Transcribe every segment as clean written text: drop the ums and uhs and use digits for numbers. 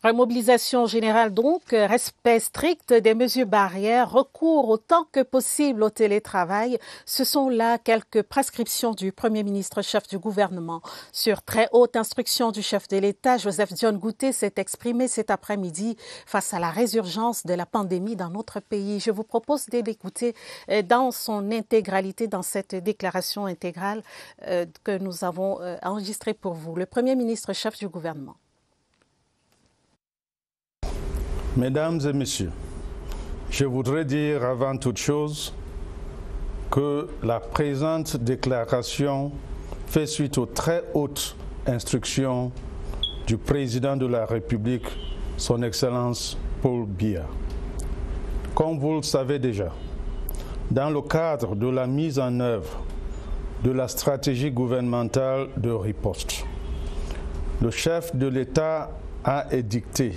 Remobilisation générale donc, respect strict des mesures barrières, recours autant que possible au télétravail. Ce sont là quelques prescriptions du Premier ministre chef du gouvernement. Sur très haute instruction du chef de l'État, Joseph Dione Gouté s'est exprimé cet après-midi face à la résurgence de la pandémie dans notre pays. Je vous propose de l'écouter dans son intégralité, dans cette déclaration intégrale que nous avons enregistrée pour vous. Le Premier ministre chef du gouvernement. Mesdames et messieurs, je voudrais dire avant toute chose que la présente déclaration fait suite aux très hautes instructions du président de la République, son Excellence Paul Biya. Comme vous le savez déjà, dans le cadre de la mise en œuvre de la stratégie gouvernementale de riposte, le chef de l'État a édicté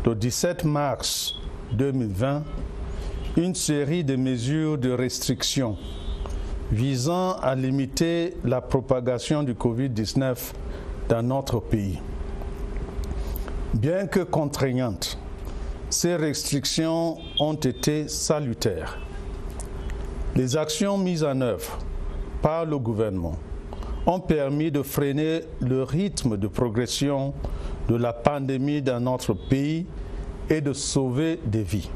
le 17 mars 2020, une série de mesures de restriction visant à limiter la propagation du Covid-19 dans notre pays. Bien que contraignantes, ces restrictions ont été salutaires. Les actions mises en œuvre par le gouvernement ont permis de freiner le rythme de progression de la pandémie dans notre pays et de sauver des vies.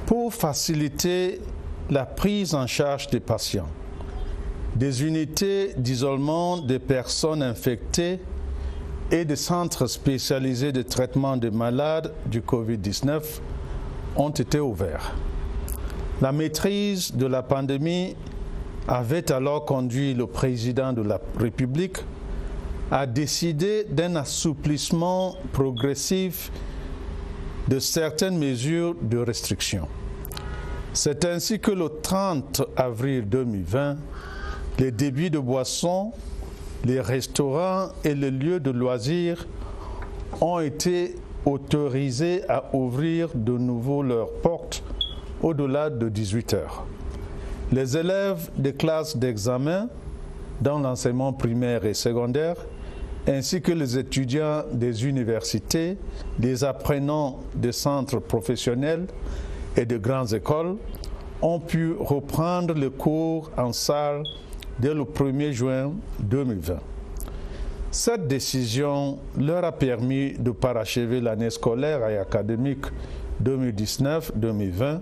Pour faciliter la prise en charge des patients, des unités d'isolement des personnes infectées et des centres spécialisés de traitement des malades du Covid-19 ont été ouverts. La maîtrise de la pandémie avait alors conduit le président de la République a décidé d'un assouplissement progressif de certaines mesures de restriction. C'est ainsi que le 30 avril 2020, les débits de boissons, les restaurants et les lieux de loisirs ont été autorisés à ouvrir de nouveau leurs portes au-delà de 18 heures. Les élèves des classes d'examen dans l'enseignement primaire et secondaire ainsi que les étudiants des universités, des apprenants des centres professionnels et de grandes écoles ont pu reprendre le cours en salle dès le 1er juin 2020. Cette décision leur a permis de parachever l'année scolaire et académique 2019-2020,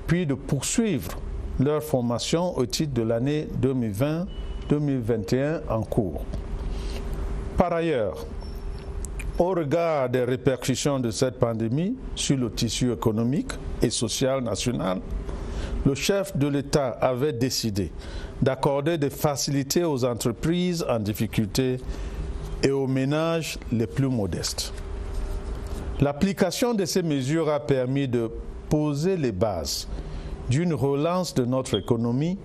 puis de poursuivre leur formation au titre de l'année 2020-2021 en cours. Par ailleurs, au regard des répercussions de cette pandémie sur le tissu économique et social national, le chef de l'État avait décidé d'accorder des facilités aux entreprises en difficulté et aux ménages les plus modestes. L'application de ces mesures a permis de poser les bases d'une relance de notre économie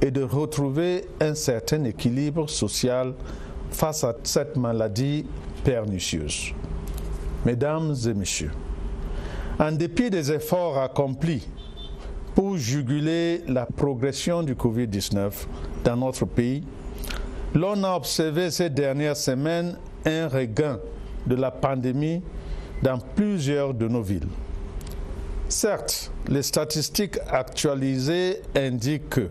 et de retrouver un certain équilibre social face à cette maladie pernicieuse. Mesdames et messieurs, en dépit des efforts accomplis pour juguler la progression du Covid-19 dans notre pays, l'on a observé ces dernières semaines un regain de la pandémie dans plusieurs de nos villes. Certes, les statistiques actualisées indiquent que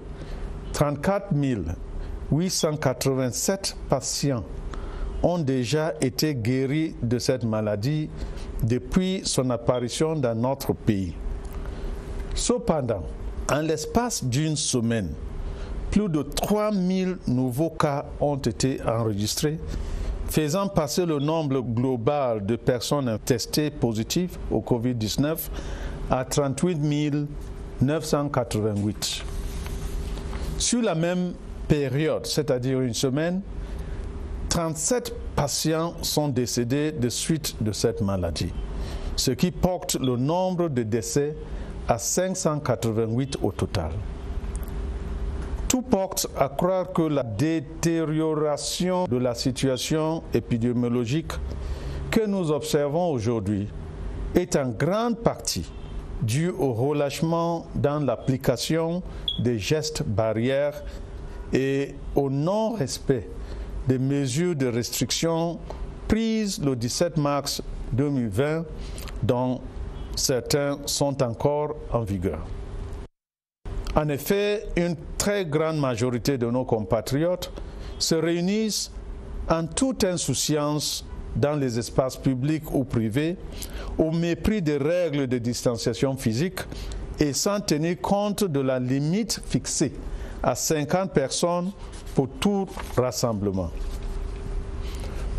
34 887 patients ont déjà été guéris de cette maladie depuis son apparition dans notre pays. Cependant, en l'espace d'une semaine, plus de 3000 nouveaux cas ont été enregistrés, faisant passer le nombre global de personnes testées positives au Covid-19 à 38 988. Sur la même période, c'est-à-dire une semaine, 37 patients sont décédés de suite de cette maladie, ce qui porte le nombre de décès à 588 au total. Tout porte à croire que la détérioration de la situation épidémiologique que nous observons aujourd'hui est en grande partie due au relâchement dans l'application des gestes barrières et au non-respect des mesures de restriction prises le 17 mars 2020, dont certains sont encore en vigueur. En effet, une très grande majorité de nos compatriotes se réunissent en toute insouciance dans les espaces publics ou privés, au mépris des règles de distanciation physique et sans tenir compte de la limite fixée à 50 personnes pour tout rassemblement.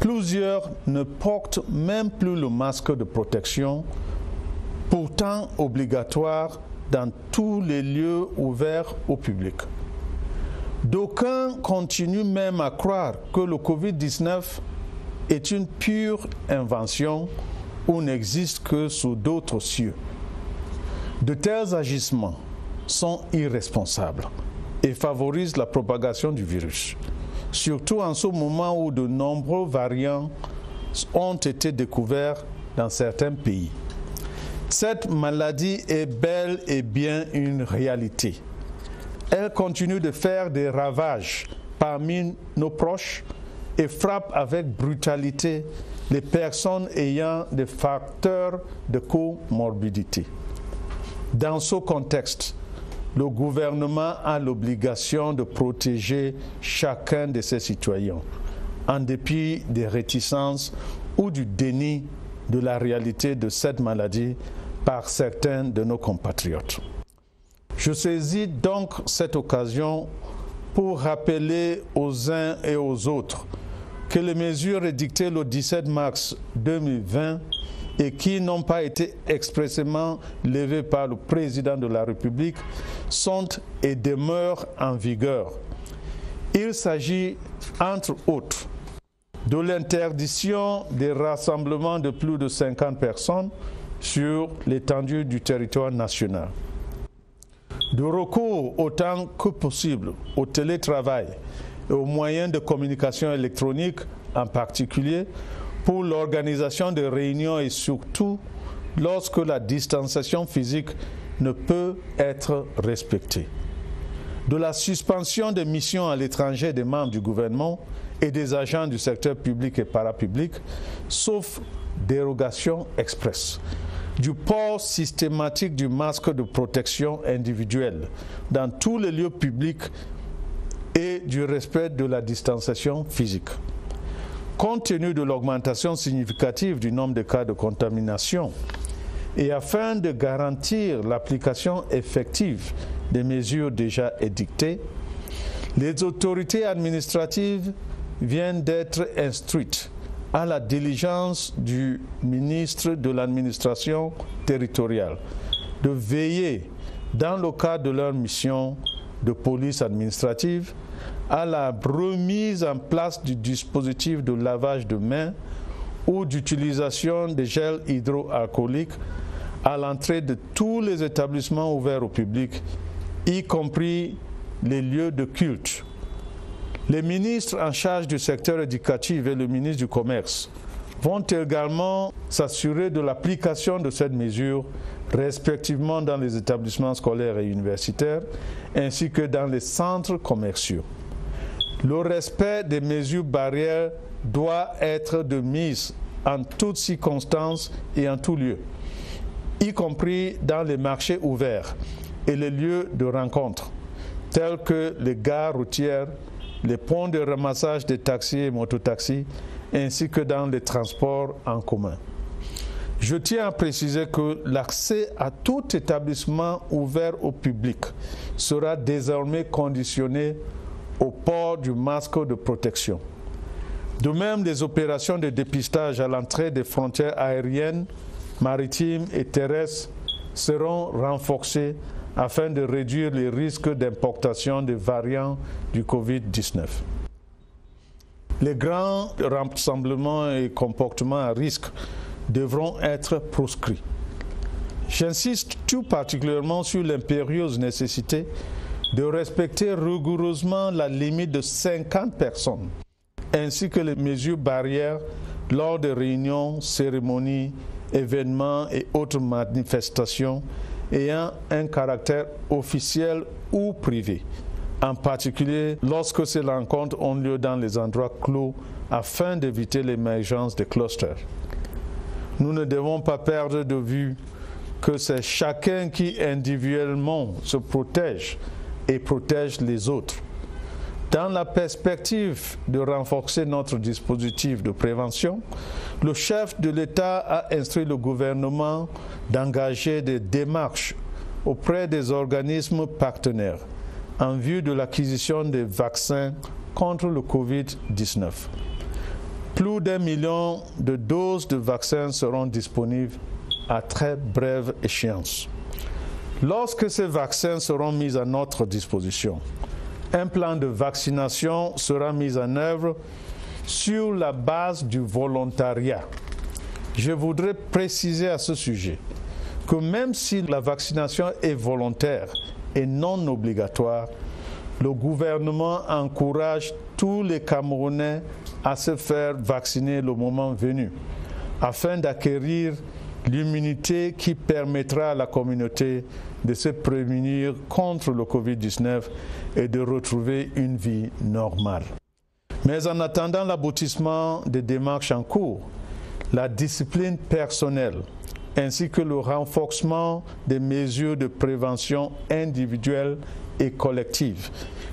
Plusieurs ne portent même plus le masque de protection, pourtant obligatoire dans tous les lieux ouverts au public. D'aucuns continuent même à croire que le Covid-19 est une pure invention ou n'existe que sous d'autres cieux. De tels agissements sont irresponsables et favorisent la propagation du virus, surtout en ce moment où de nombreux variants ont été découverts dans certains pays. Cette maladie est bel et bien une réalité. Elle continue de faire des ravages parmi nos proches et frappe avec brutalité les personnes ayant des facteurs de comorbidité. Dans ce contexte, le gouvernement a l'obligation de protéger chacun de ses citoyens, en dépit des réticences ou du déni de la réalité de cette maladie par certains de nos compatriotes. Je saisis donc cette occasion pour rappeler aux uns et aux autres que les mesures édictées le 17 mars 2020 et qui n'ont pas été expressément levées par le président de la République sont et demeurent en vigueur. Il s'agit, entre autres, de l'interdiction des rassemblements de plus de 50 personnes sur l'étendue du territoire national, de recours autant que possible au télétravail et aux moyens de communication électronique, en particulier pour l'organisation de réunions et surtout lorsque la distanciation physique ne peut être respectée, de la suspension des missions à l'étranger des membres du gouvernement et des agents du secteur public et parapublic, sauf dérogation expresse, du port systématique du masque de protection individuelle dans tous les lieux publics et du respect de la distanciation physique. Compte tenu de l'augmentation significative du nombre de cas de contamination et afin de garantir l'application effective des mesures déjà édictées, les autorités administratives viennent d'être instruites à la diligence du ministre de l'administration territoriale de veiller, dans le cadre de leur mission de police administrative, à la remise en place du dispositif de lavage de mains ou d'utilisation de gel hydroalcoolique à l'entrée de tous les établissements ouverts au public, y compris les lieux de culte. Les ministres en charge du secteur éducatif et le ministre du Commerce vont également s'assurer de l'application de cette mesure, respectivement dans les établissements scolaires et universitaires, ainsi que dans les centres commerciaux. Le respect des mesures barrières doit être de mise en toutes circonstances et en tout lieu, y compris dans les marchés ouverts et les lieux de rencontre, tels que les gares routières, les points de ramassage des taxis et mototaxis, ainsi que dans les transports en commun. Je tiens à préciser que l'accès à tout établissement ouvert au public sera désormais conditionné au port du masque de protection. De même, les opérations de dépistage à l'entrée des frontières aériennes, maritimes et terrestres seront renforcées afin de réduire les risques d'importation des variants du Covid-19. Les grands rassemblements et comportements à risque devront être proscrits. J'insiste tout particulièrement sur l'impérieuse nécessité de respecter rigoureusement la limite de 50 personnes, ainsi que les mesures barrières lors des réunions, cérémonies, événements et autres manifestations ayant un caractère officiel ou privé, en particulier lorsque ces rencontres ont lieu dans les endroits clos afin d'éviter l'émergence des clusters. Nous ne devons pas perdre de vue que c'est chacun qui individuellement se protège et protège les autres. Dans la perspective de renforcer notre dispositif de prévention, le chef de l'État a instruit le gouvernement d'engager des démarches auprès des organismes partenaires en vue de l'acquisition des vaccins contre le Covid-19. Plus d'1 million de doses de vaccins seront disponibles à très brève échéance. Lorsque ces vaccins seront mis à notre disposition, un plan de vaccination sera mis en œuvre sur la base du volontariat. Je voudrais préciser à ce sujet que même si la vaccination est volontaire et non obligatoire, le gouvernement encourage tous les Camerounais à se faire vacciner le moment venu, afin d'acquérir l'immunité qui permettra à la communauté de se prémunir contre le Covid-19 et de retrouver une vie normale. Mais en attendant l'aboutissement des démarches en cours, la discipline personnelle ainsi que le renforcement des mesures de prévention individuelles et collectives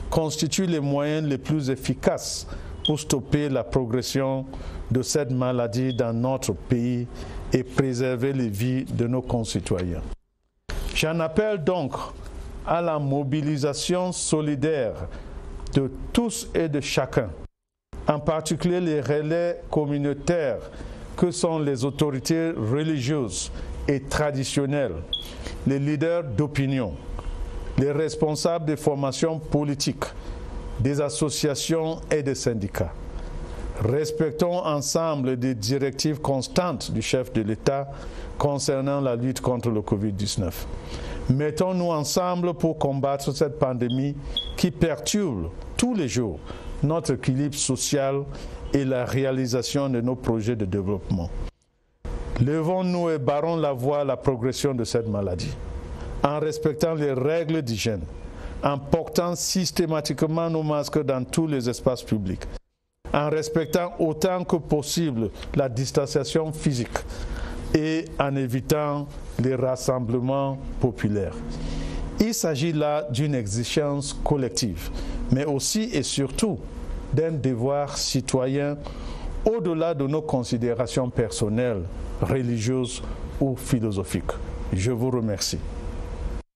constituent les moyens les plus efficaces pour stopper la progression de cette maladie dans notre pays et préserver les vies de nos concitoyens. J'en appelle donc à la mobilisation solidaire de tous et de chacun, en particulier les relais communautaires que sont les autorités religieuses et traditionnelles, les leaders d'opinion, les responsables des formations politiques, des associations et des syndicats. Respectons ensemble des directives constantes du chef de l'État concernant la lutte contre le Covid-19. Mettons-nous ensemble pour combattre cette pandémie qui perturbe tous les jours notre équilibre social et la réalisation de nos projets de développement. Levons-nous et barrons la voie à la progression de cette maladie, en respectant les règles d'hygiène, en portant systématiquement nos masques dans tous les espaces publics, en respectant autant que possible la distanciation physique et en évitant les rassemblements populaires. Il s'agit là d'une exigence collective, mais aussi et surtout d'un devoir citoyen au-delà de nos considérations personnelles, religieuses ou philosophiques. Je vous remercie.